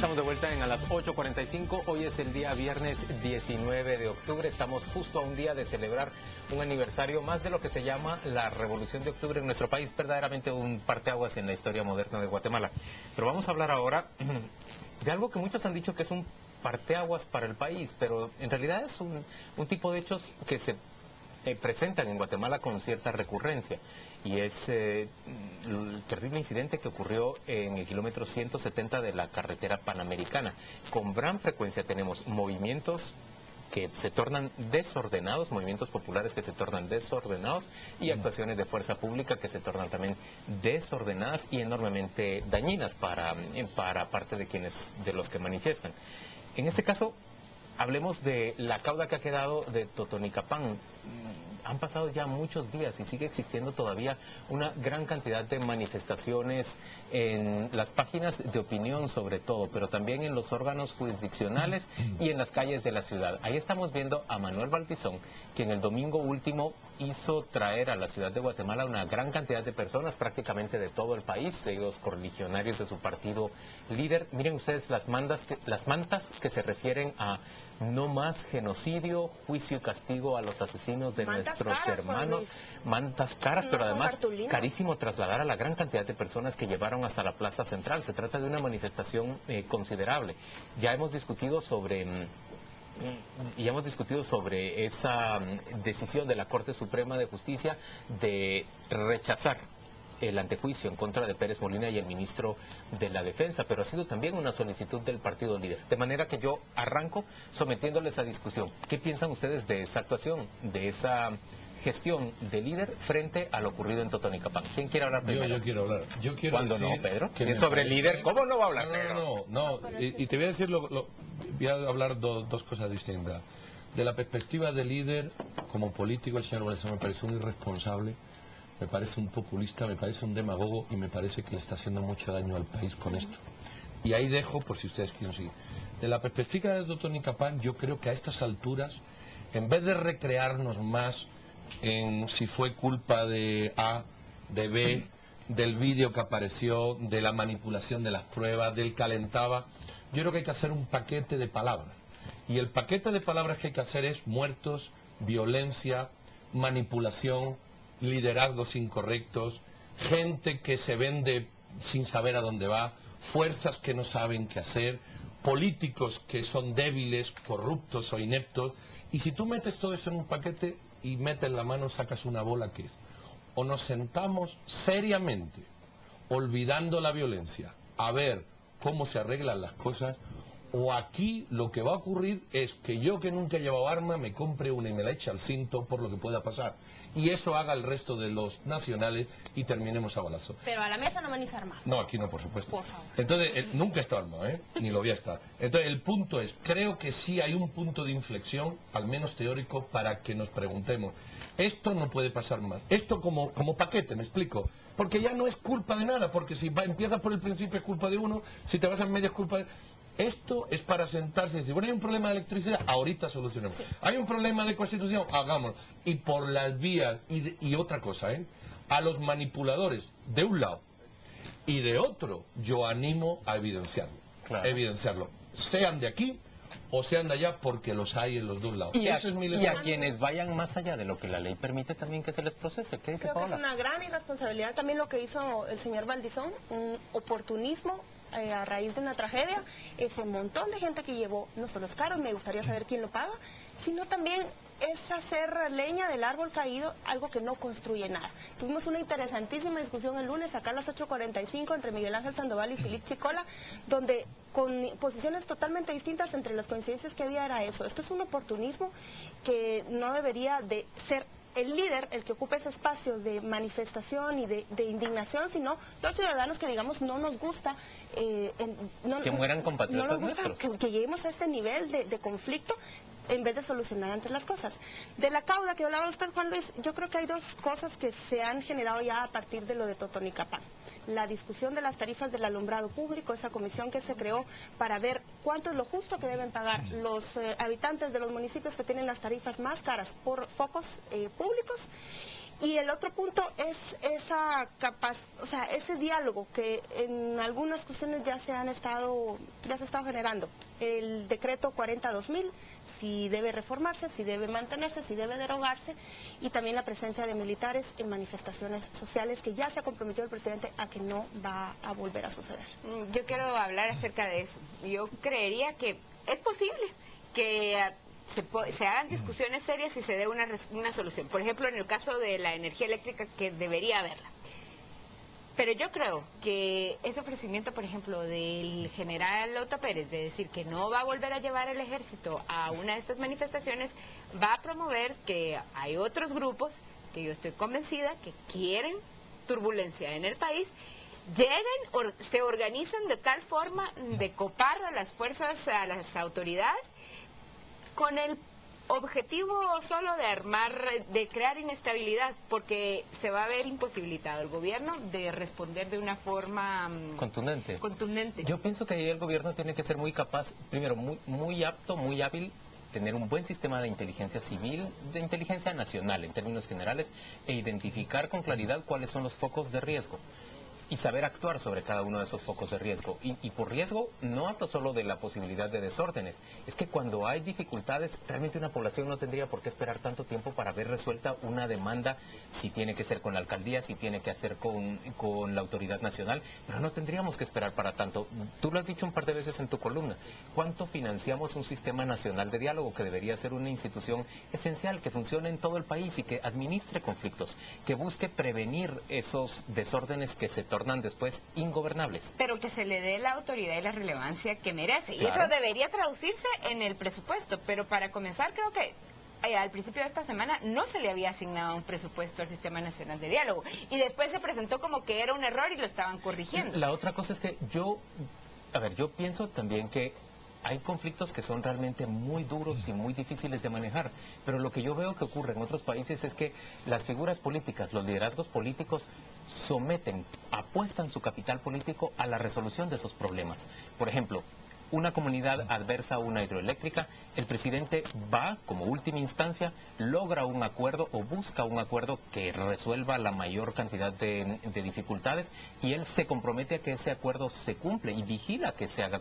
Estamos de vuelta a las 8:45. Hoy es el día viernes 19 de octubre. Estamos justo a un día de celebrar un aniversario más de lo que se llama la Revolución de Octubre en nuestro país, verdaderamente un parteaguas en la historia moderna de Guatemala. Pero vamos a hablar ahora de algo que muchos han dicho que es un parteaguas para el país, pero en realidad es un tipo de hechos que se presentan en Guatemala con cierta recurrencia, y es el terrible incidente que ocurrió en el kilómetro 170 de la carretera panamericana. Con gran frecuencia tenemos movimientos que se tornan desordenados, movimientos populares que se tornan desordenados, y actuaciones de fuerza pública que se tornan también desordenadas y enormemente dañinas para parte de los que manifiestan. En este caso, hablemos de la cauda que ha quedado de Totonicapán. Han pasado ya muchos días y sigue existiendo todavía una gran cantidad de manifestaciones en las páginas de opinión sobre todo, pero también en los órganos jurisdiccionales y en las calles de la ciudad. Ahí estamos viendo a Manuel Baltizón, quien el domingo último hizo traer a la ciudad de Guatemala una gran cantidad de personas, prácticamente de todo el país, ellos correligionarios de su partido líder. Miren ustedes las mantas que se refieren a no más genocidio, juicio y castigo a los asesinos de nuestros hermanos. Mantas caras, pero además carísimo trasladar a la gran cantidad de personas que llevaron hasta la Plaza Central. Se trata de una manifestación considerable. Ya hemos discutido sobre esa decisión de la Corte Suprema de Justicia de rechazar el antejuicio en contra de Pérez Molina y el ministro de la Defensa, pero ha sido también una solicitud del partido líder. De manera que yo arranco sometiéndoles a discusión. ¿Qué piensan ustedes de esa actuación, de esa gestión de líder frente a lo ocurrido en Totonicapán? ¿Quién quiere hablar primero? Yo quiero hablar. ¿Cuándo no, Pedro? Si es sobre el líder, ¿cómo no va a hablar Pedro? No. Y te voy a decir, voy a hablar dos cosas distintas. De la perspectiva de líder, como político, el señor Baltizón me parece un irresponsable, me parece un populista, me parece un demagogo y me parece que le está haciendo mucho daño al país con esto. Y ahí dejo, por si ustedes quieren seguir. De la perspectiva de Totonicapán, yo creo que a estas alturas, en vez de recrearnos más en si fue culpa de A, de B, del vídeo que apareció, de la manipulación de las pruebas, del calentaba, yo creo que hay que hacer un paquete de palabras. Y el paquete de palabras que hay que hacer es muertos, violencia, manipulación, liderazgos incorrectos, gente que se vende sin saber a dónde va, fuerzas que no saben qué hacer, políticos que son débiles, corruptos o ineptos. Y si tú metes todo eso en un paquete y metes la mano, sacas una bola que es: o nos sentamos seriamente, olvidando la violencia, a ver cómo se arreglan las cosas, o aquí lo que va a ocurrir es que yo, que nunca he llevado arma, me compre una y me la eche al cinto por lo que pueda pasar. Y eso haga el resto de los nacionales y terminemos a balazo. Pero a la mesa no venís armados. No, aquí no, por supuesto. Por favor. Entonces, nunca he estado armado, ni lo voy a estar. Entonces, el punto es, creo que sí hay un punto de inflexión, al menos teórico, para que nos preguntemos, esto no puede pasar más. Esto como paquete, me explico. Porque ya no es culpa de nada, porque si empiezas por el principio es culpa de uno, si te vas en medio es culpa de... Esto es para sentarse y decir, bueno, hay un problema de electricidad, ahorita solucionemos. Sí. Hay un problema de constitución, hagámoslo. Y por las vías, y otra cosa, a los manipuladores, de un lado y de otro, yo animo a evidenciarlo. Claro. Evidenciarlo. Sean de aquí o sean de allá, porque los hay en los dos lados. Y a quienes vayan más allá de lo que la ley permite también que se les procese. ¿Qué dice Paola? Creo que es una gran irresponsabilidad también lo que hizo el señor Baltizón, un oportunismo a raíz de una tragedia. Ese montón de gente que llevó no solo es caro, me gustaría saber quién lo paga, sino también es hacer leña del árbol caído, algo que no construye nada. Tuvimos una interesantísima discusión el lunes acá a las 8:45 entre Miguel Ángel Sandoval y Filipe Chicola, donde con posiciones totalmente distintas, entre las coincidencias que había era eso. Esto es un oportunismo que no debería de ser el líder el que ocupe ese espacio de manifestación y de indignación, sino los ciudadanos que, digamos, no nos gusta que mueran compatriotas nuestros, que lleguemos a este nivel de conflicto en vez de solucionar antes las cosas. De la cauda que hablaba usted, Juan Luis, yo creo que hay dos cosas que se han generado ya a partir de lo de Totonicapán. La discusión de las tarifas del alumbrado público, esa comisión que se creó para ver cuánto es lo justo que deben pagar los habitantes de los municipios que tienen las tarifas más caras por focos públicos. Y el otro punto es ese diálogo que en algunas cuestiones ya se ha estado generando. El decreto 40-2000, si debe reformarse, si debe mantenerse, si debe derogarse, y también la presencia de militares en manifestaciones sociales, que ya se ha comprometido el presidente a que no va a volver a suceder. Yo quiero hablar acerca de eso. Yo creería que es posible que se hagan discusiones serias y se dé una solución. Por ejemplo, en el caso de la energía eléctrica, que debería haberla. Pero yo creo que ese ofrecimiento, por ejemplo, del general Otto Pérez, de decir que no va a volver a llevar el ejército a una de estas manifestaciones, va a promover que hay otros grupos, que yo estoy convencida, que quieren turbulencia en el país, lleguen, se organizan de tal forma de copar a las fuerzas, a las autoridades, con el objetivo solo de crear inestabilidad, porque se va a ver imposibilitado el gobierno de responder de una forma contundente. Yo pienso que ahí el gobierno tiene que ser muy capaz, primero, muy apto, muy hábil, tener un buen sistema de inteligencia civil, de inteligencia nacional en términos generales, e identificar con claridad cuáles son los focos de riesgo y saber actuar sobre cada uno de esos focos de riesgo. Y por riesgo no hablo solo de la posibilidad de desórdenes, es que cuando hay dificultades, realmente una población no tendría por qué esperar tanto tiempo para ver resuelta una demanda, si tiene que ser con la alcaldía, si tiene que hacer con la autoridad nacional, pero no tendríamos que esperar para tanto. Tú lo has dicho un par de veces en tu columna, ¿cuánto financiamos un sistema nacional de diálogo que debería ser una institución esencial, que funcione en todo el país y que administre conflictos, que busque prevenir esos desórdenes que se tornan después ingobernables? Pero que se le dé la autoridad y la relevancia que merece. Claro. Y eso debería traducirse en el presupuesto. Pero para comenzar, creo que al principio de esta semana no se le había asignado un presupuesto al Sistema Nacional de Diálogo. Y después se presentó como que era un error y lo estaban corrigiendo. La otra cosa es que yo pienso también que hay conflictos que son realmente muy duros y muy difíciles de manejar, pero lo que yo veo que ocurre en otros países es que las figuras políticas, los liderazgos políticos apuestan su capital político a la resolución de esos problemas. Por ejemplo, una comunidad adversa a una hidroeléctrica, el presidente va como última instancia, logra un acuerdo o busca un acuerdo que resuelva la mayor cantidad de dificultades, y él se compromete a que ese acuerdo se cumple y vigila que se haga